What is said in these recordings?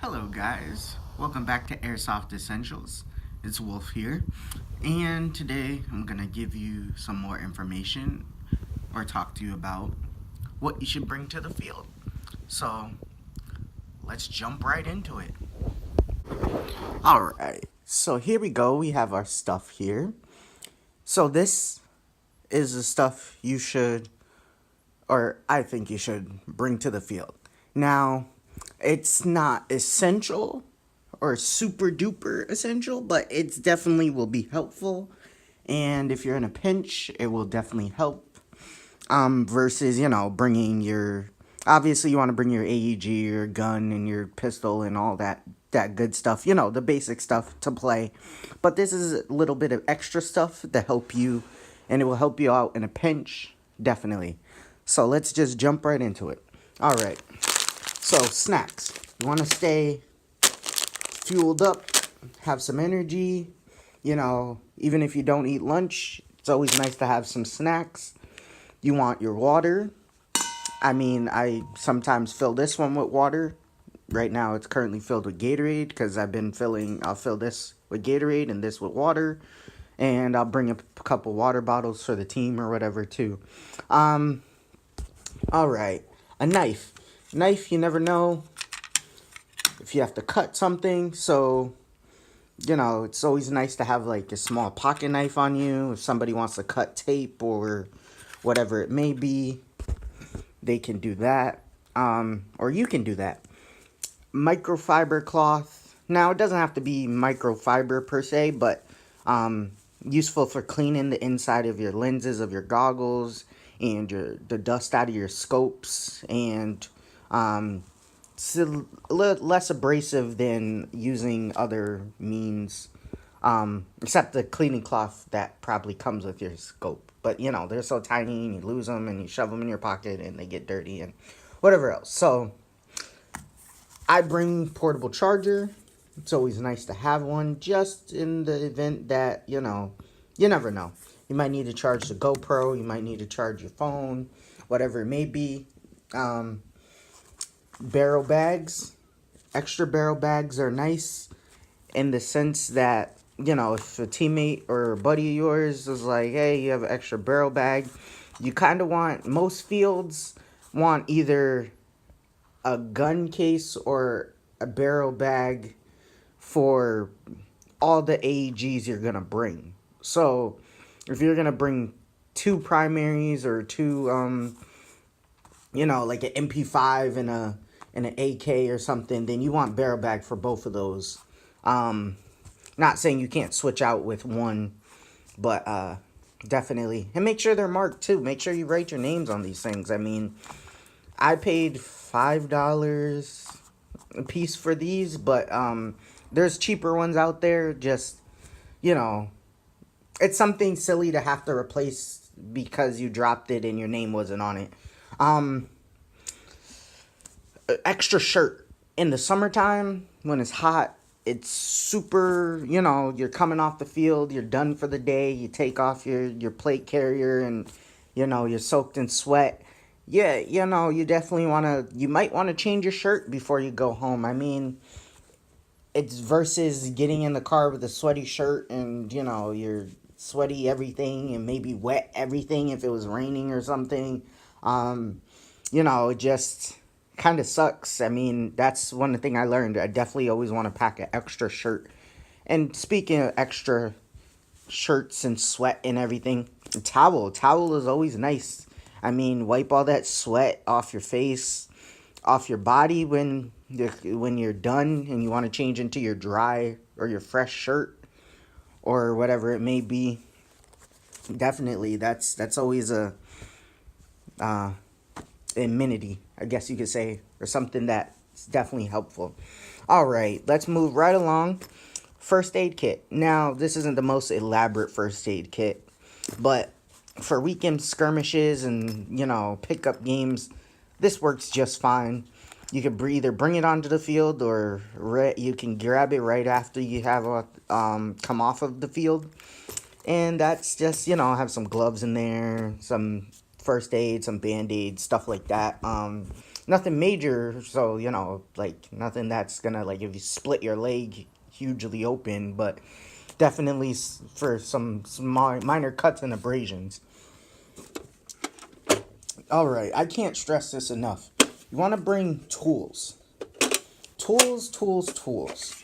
Hello, guys. Welcome back to Airsoft Essentials. It's Wolf here, and today I'm gonna give you some more information or talk to you about what you should bring to the field. So, let's jump right into it. Alright, so here we go. We have our stuff here. So, this is the stuff you should, or I think you should, bring to the field. Now, it's not essential or super duper essential, but it's definitely will be helpful. And if you're in a pinch, it will definitely help. Versus, bringing your, obviously you want to bring your AEG, your gun, and your pistol, and all that good stuff, the basic stuff to play. But this is a little bit of extra stuff to help you, and it will help you out in a pinch, definitely. So let's just jump right into it. All right. So snacks. You want to stay fueled up, have some energy. Even if you don't eat lunch, it's always nice to have some snacks. You want your water. I sometimes fill this one with water. Right now, it's currently filled with Gatorade because I'll fill this with Gatorade and this with water. And I'll bring a couple water bottles for the team or whatever, too. All right. A knife. Knife, you never know if you have to cut something. So, it's always nice to have like a small pocket knife on you. If somebody wants to cut tape or whatever it may be, they can do that. Or you can do that. Microfiber cloth. Now, it doesn't have to be microfiber per se, but useful for cleaning the inside of your lenses of your goggles and the dust out of your scopes, and it's a little less abrasive than using other means, except the cleaning cloth that probably comes with your scope. But, they're so tiny and you lose them and you shove them in your pocket and they get dirty and whatever else. So, I bring portable charger. It's always nice to have one just in the event that, you never know. You might need to charge the GoPro. You might need to charge your phone, whatever it may be. Barrel bags. Extra barrel bags are nice in the sense that, if a teammate or a buddy of yours is like, hey, you have an extra barrel bag, you kind of most fields want either a gun case or a barrel bag for all the AEGs you're going to bring. So, if you're going to bring two primaries or two, like an MP5 and an AK or something, then you want barrel bag for both of those. Not saying you can't switch out with one, but definitely. And make sure they're marked too. Make sure you write your names on these things. I paid $5 a piece for these, but there's cheaper ones out there. Just, it's something silly to have to replace because you dropped it and your name wasn't on it. Extra shirt in the summertime when it's hot. It's super, you're coming off the field, you're done for the day, you take off your plate carrier and, you're soaked in sweat. Yeah, you might want to change your shirt before you go home. It's versus getting in the car with a sweaty shirt and, you're sweaty everything and maybe wet everything if it was raining or something. It just kind of sucks. That's one thing I learned. I definitely always want to pack an extra shirt. And speaking of extra shirts and sweat and everything, a towel. Towel is always nice. Wipe all that sweat off your face, off your body when you're done and you want to change into your dry or your fresh shirt or whatever it may be. Definitely, that's always a amenity, I guess you could say, or something that's definitely helpful. All right, let's move right along. First aid kit. Now, this isn't the most elaborate first aid kit, but for weekend skirmishes and, pickup games, this works just fine. You could either bring it onto the field or you can grab it right after you have come off of the field. And that's just, have some gloves in there, some first aid, some Band-Aids, stuff like that. nothing major, so like nothing that's gonna, like, if you split your leg hugely open, but definitely for some small minor cuts and abrasions. All right, I can't stress this enough. You want to bring tools. Tools, tools, tools.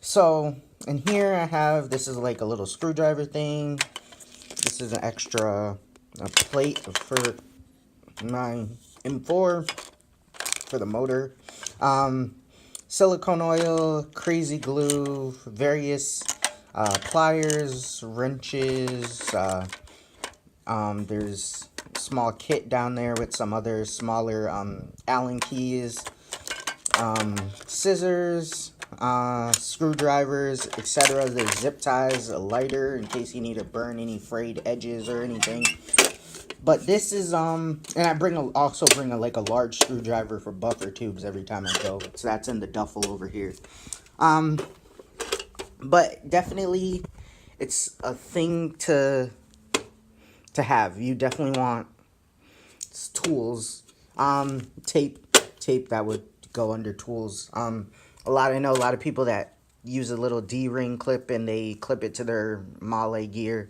So, in here I have, this is like a little screwdriver thing. This is an extra plate for my M4 for the motor. Silicone oil, crazy glue, various pliers, wrenches. There's a small kit down there with some other smaller Allen keys, scissors, screwdrivers, etc. There's zip ties, a lighter in case you need to burn any frayed edges or anything. But this is and I also bring like a large screwdriver for buffer tubes every time I go. So that's in the duffel over here. But definitely it's a thing to have. You definitely want tools. Tape that would go under tools. I know a lot of people that use a little D-ring clip and they clip it to their Male gear.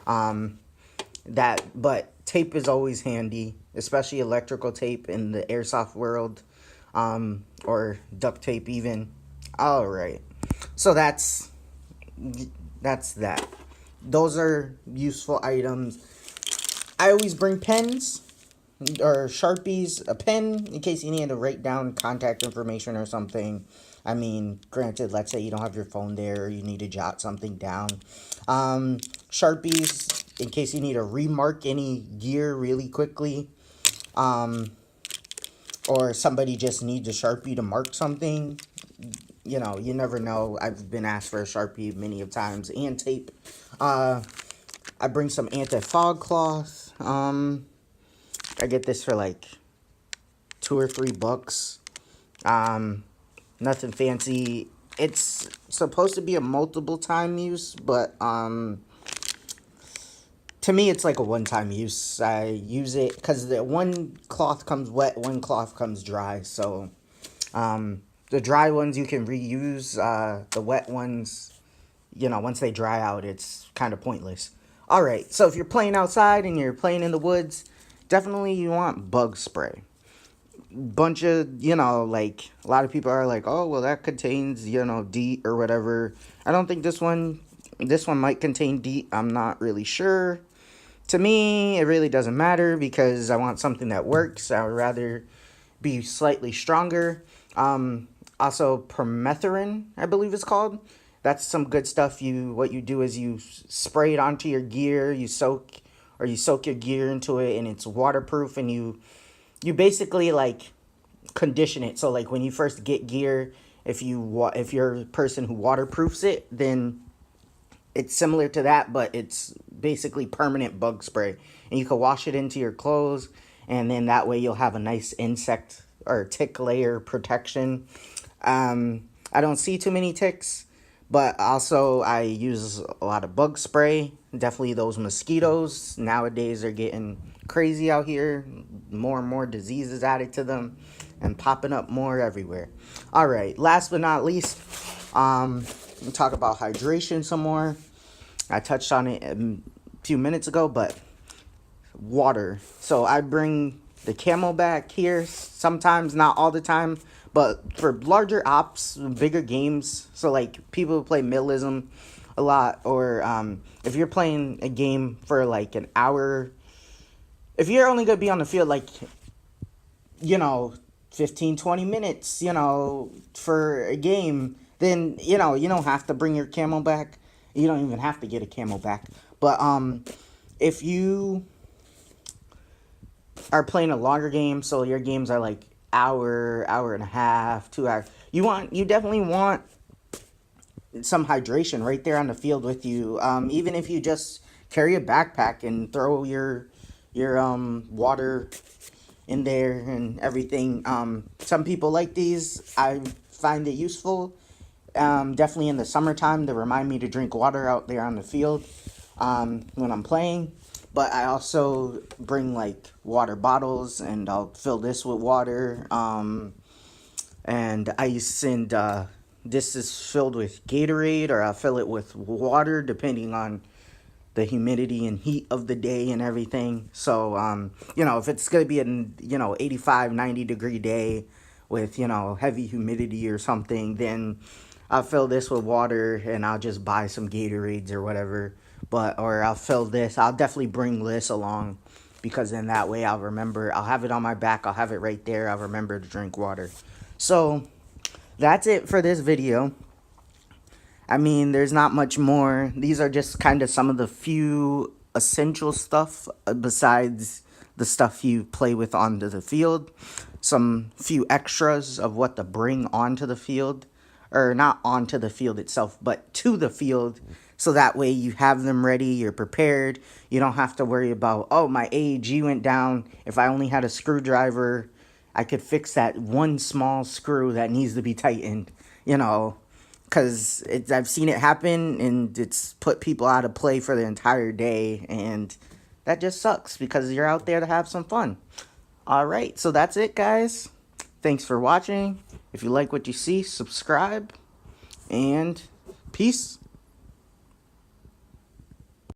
But tape is always handy, especially electrical tape in the airsoft world, or duct tape even. All right, so that's that. Those are useful items. I always bring pens or Sharpies, a pen in case you need to write down contact information or something. I mean, granted, let's say you don't have your phone there or you need to jot something down. Sharpies in case you need to remark any gear really quickly. Or somebody just needs a Sharpie to mark something. You never know. I've been asked for a Sharpie many of times. And tape. I bring some anti-fog cloth. I get this for like $2 or $3. Nothing fancy. It's supposed to be a multiple time use, but to me it's like a one-time use. I use it because the one cloth comes wet, one cloth comes dry. So the dry ones you can reuse. The wet ones, once they dry out, it's kind of pointless. All right, so if you're playing outside and you're playing in the woods, definitely you want bug spray. Bunch of, like, a lot of people are like, oh, well, that contains, DEET or whatever. I don't think this one might contain DEET. I'm not really sure. To me, it really doesn't matter because I want something that works. I would rather be slightly stronger. Also, permethrin, I believe it's called. That's some good stuff. What you do is you spray it onto your gear. You soak your gear into it, and it's waterproof. And you basically like condition it. So like when you first get gear, if you're a person who waterproofs it, then it's similar to that, but it's basically permanent bug spray, and you can wash it into your clothes, and then that way you'll have a nice insect or tick layer protection. I don't see too many ticks, but also I use a lot of bug spray. Definitely those mosquitoes nowadays are getting crazy out here. More and more diseases added to them and popping up more everywhere. All right, last but not least, we'll talk about hydration some more. I touched on it a few minutes ago, but water. So I bring the Camelback here sometimes, not all the time, but for larger ops, bigger games. So like people who play Millism a lot, or if you're playing a game for like an hour, if you're only going to be on the field like 15-20 minutes for a game, then you don't have to bring your Camelback. You don't even have to get a Camelback. But if you are playing a longer game, so your games are like hour and a half, 2 hours, you definitely want some hydration right there on the field with you. Even if you just carry a backpack and throw your water in there and everything. Some people like these. I find it useful. Definitely in the summertime to remind me to drink water out there on the field when I'm playing. But I also bring like water bottles, and I'll fill this with water, and ice, and this is filled with Gatorade, or I'll fill it with water depending on the humidity and heat of the day and everything. So, if it's going to be an, 85, 90-degree day with, heavy humidity or something, then I'll fill this with water and I'll just buy some Gatorades or whatever. Or I'll definitely bring this along, because in that way I'll remember, I'll have it on my back, I'll have it right there, I'll remember to drink water. So, that's it for this video. I mean, there's not much more. These are just kind of some of the few essential stuff, besides the stuff you play with onto the field. Some few extras of what to bring onto the field, or not onto the field itself, but to the field. So that way you have them ready, you're prepared. You don't have to worry about, oh, my AEG went down. If I only had a screwdriver, I could fix that one small screw that needs to be tightened, because I've seen it happen, and it's put people out of play for the entire day, and that just sucks, because you're out there to have some fun. All right, so that's it, guys. Thanks for watching. If you like what you see, subscribe, and peace.